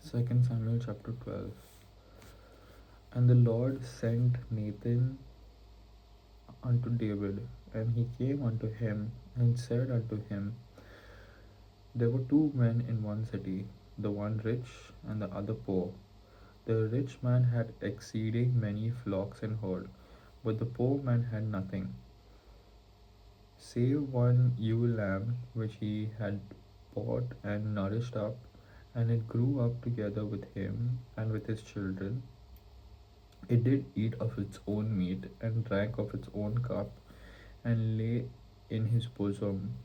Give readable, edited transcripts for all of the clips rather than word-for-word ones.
2 Samuel chapter 12. And the Lord sent Nathan unto David, and he came unto him and said unto him, There were two men in one city, the one rich and the other poor. The rich man had exceeding many flocks and herd, but the poor man had nothing, save one ewe lamb which he had bought and nourished up, and it grew up together with him and with his children. It did eat of its own meat, and drank of its own cup, and lay in his bosom,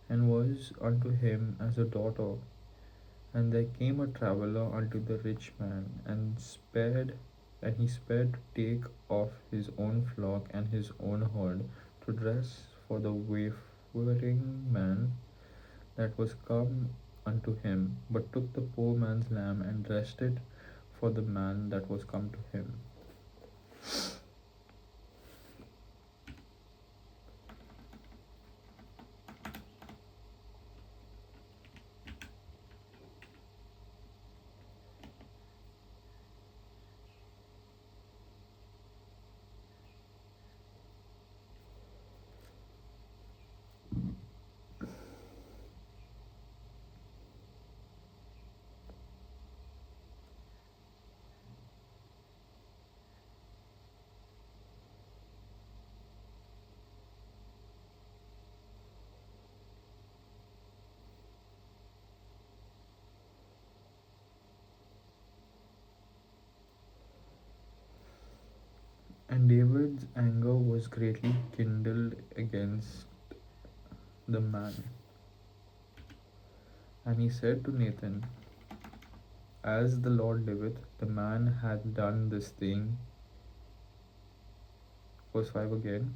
and was unto him as a daughter. And there came a traveller unto the rich man, and he spared to take of his own flock and his own herd, to dress for the wayfaring man that was come unto him, but took the poor man's lamb, and dressed it for the man that was come to him. And David's anger was greatly kindled against the man. And he said to Nathan, As the Lord liveth, the man hath done this thing. Verse 5 again.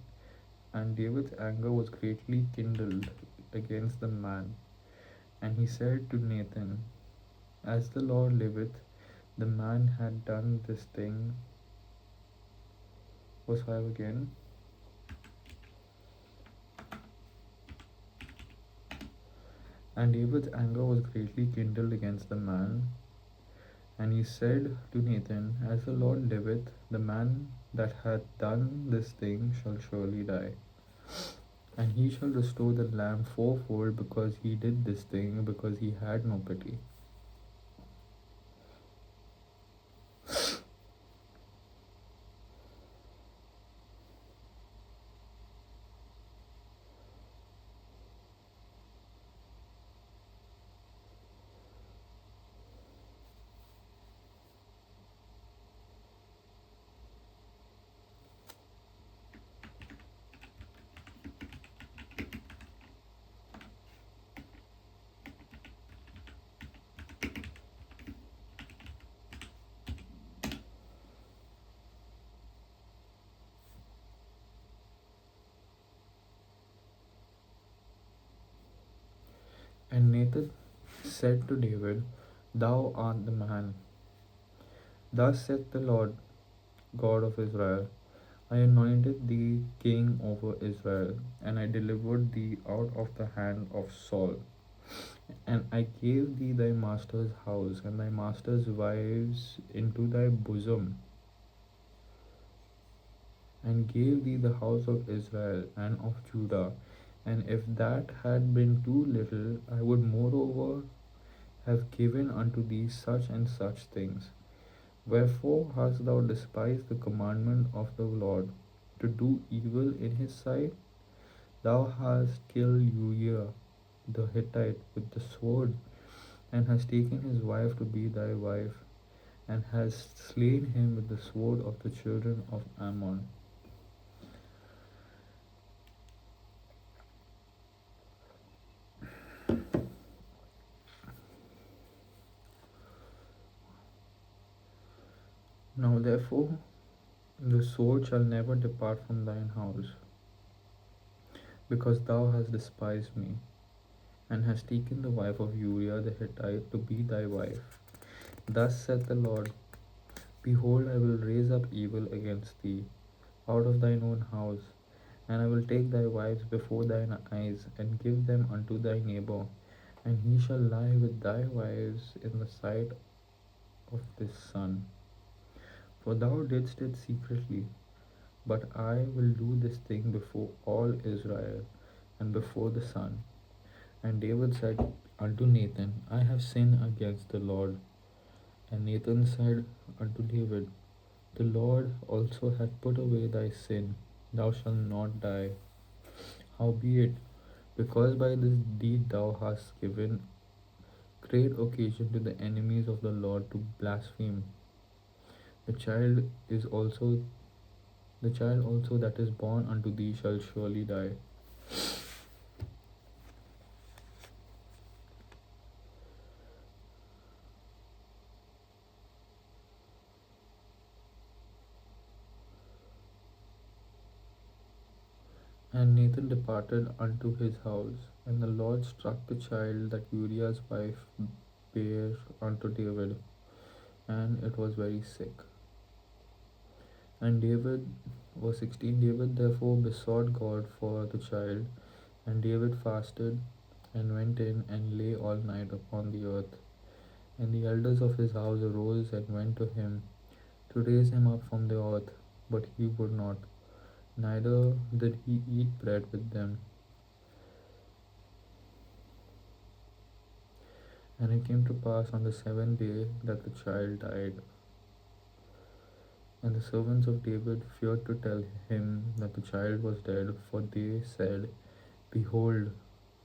And David's anger was greatly kindled against the man. And he said to Nathan, As the Lord liveth, the man had done this thing. Verse 5 again. And David's anger was greatly kindled against the man. And he said to Nathan, As the Lord liveth, the man that hath done this thing shall surely die. And he shall restore the lamb fourfold, because he did this thing, because he had no pity. And Nathan said to David, Thou art the man. Thus saith the Lord God of Israel, I anointed thee king over Israel, and I delivered thee out of the hand of Saul. And I gave thee thy master's house and thy master's wives into thy bosom, and gave thee the house of Israel and of Judah. And if that had been too little, I would moreover have given unto thee such and such things. Wherefore hast thou despised the commandment of the Lord, to do evil in his sight? Thou hast killed Uriah the Hittite with the sword, and hast taken his wife to be thy wife, and hast slain him with the sword of the children of Ammon. Now therefore the sword shall never depart from thine house, because thou hast despised me, and hast taken the wife of Uriah the Hittite to be thy wife. Thus saith the Lord, Behold, I will raise up evil against thee out of thine own house, and I will take thy wives before thine eyes, and give them unto thy neighbor, and he shall lie with thy wives in the sight of this son. For thou didst it secretly, but I will do this thing before all Israel and before the sun. And David said unto Nathan, I have sinned against the Lord. And Nathan said unto David, the Lord also hath put away thy sin, thou shalt not die. Howbeit, because by this deed thou hast given great occasion to the enemies of the Lord to blaspheme, the child is also the child also that is born unto thee shall surely die. And Nathan departed unto his house, and the Lord struck the child that Uriah's wife bare unto David, and it was very sick. And David, verse 16, David therefore besought God for the child, and David fasted and went in and lay all night upon the earth. And the elders of his house arose and went to him to raise him up from the earth, but he would not, neither did he eat bread with them. And it came to pass on the seventh day that the child died. And the servants of David feared to tell him that the child was dead, for they said, behold,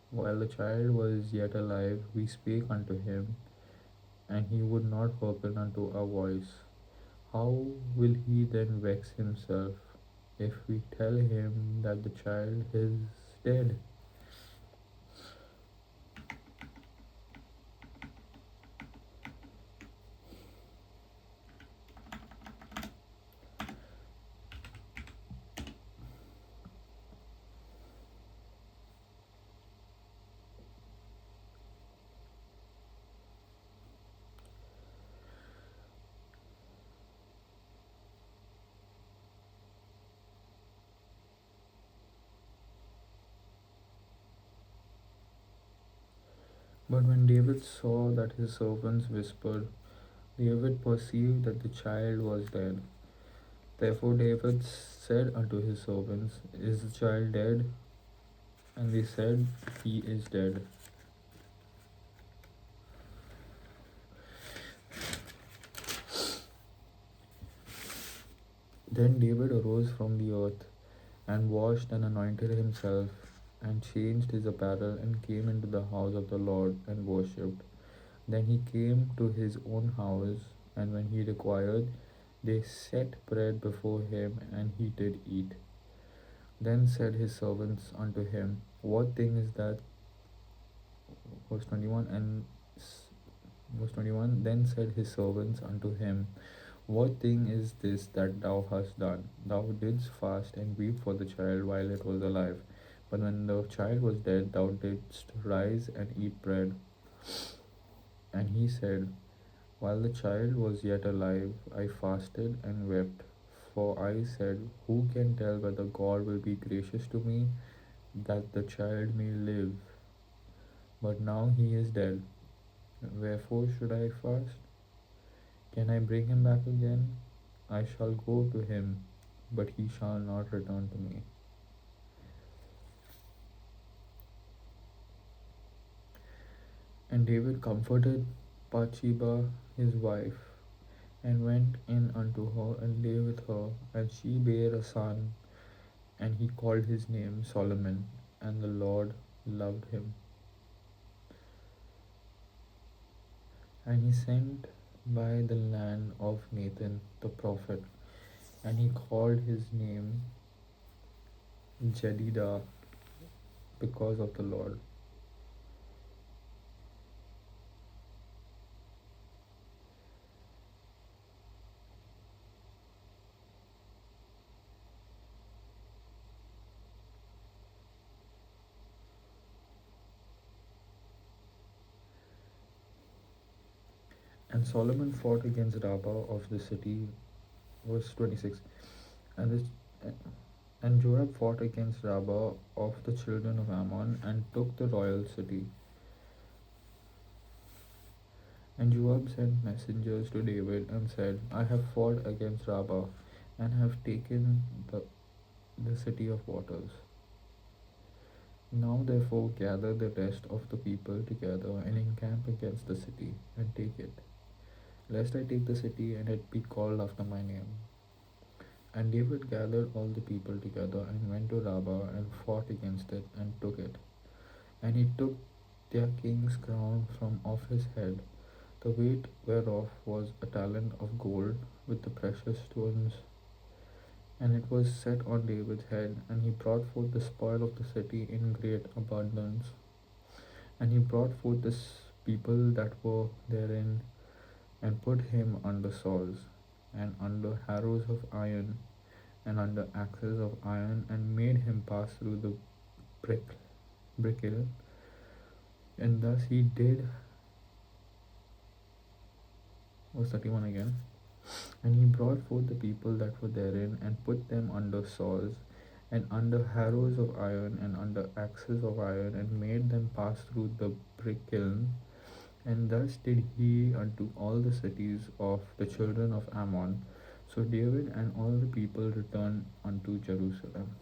while the child was yet alive, we spake unto him, and he would not hearken unto our voice. How will he then vex himself if we tell him that the child is dead? But when David saw that his servants whispered, David perceived that the child was dead. Therefore David said unto his servants, is the child dead? And they said, he is dead. Then David arose from the earth, and washed and anointed himself, and changed his apparel, and came into the house of the Lord, and worshipped. Then he came to his own house, and when he required, they set bread before him, and he did eat. Then said his servants unto him, what thing is that? Verse 21 and verse 21 Then said his servants unto him, what thing is this that thou hast done? Thou didst fast and weep for the child while it was alive. But when the child was dead, thou didst rise and eat bread. And he said, while the child was yet alive, I fasted and wept. For I said, who can tell whether God will be gracious to me, that the child may live? But now he is dead. Wherefore should I fast? Can I bring him back again? I shall go to him, but he shall not return to me. And David comforted Bathsheba his wife, and went in unto her, and lay with her, and she bare a son, and he called his name Solomon, and the Lord loved him. And he sent by the land of Nathan the prophet, and he called his name Jedidah, because of the Lord. And Solomon fought against Rabbah of the city, verse 26. And this, and Joab fought against Rabbah of the children of Ammon, and took the royal city. And Joab sent messengers to David and said, I have fought against Rabbah and have taken the city of waters. Now therefore gather the rest of the people together and encamp against the city and take it, lest I take the city and it be called after my name. And David gathered all the people together and went to Rabbah and fought against it and took it. And he took their king's crown from off his head, the weight whereof was a talent of gold with the precious stones. And it was set on David's head, and he brought forth the spoil of the city in great abundance. And he brought forth the people that were therein, and put him under saws, and under harrows of iron, and under axes of iron, and made him pass through the brick brickle. And thus he did. Verse 31 again. And he brought forth the people that were therein, and put them under saws, and under harrows of iron, and under axes of iron, and made them pass through the brick kiln. And thus did he unto all the cities of the children of Ammon. So David and all the people returned unto Jerusalem.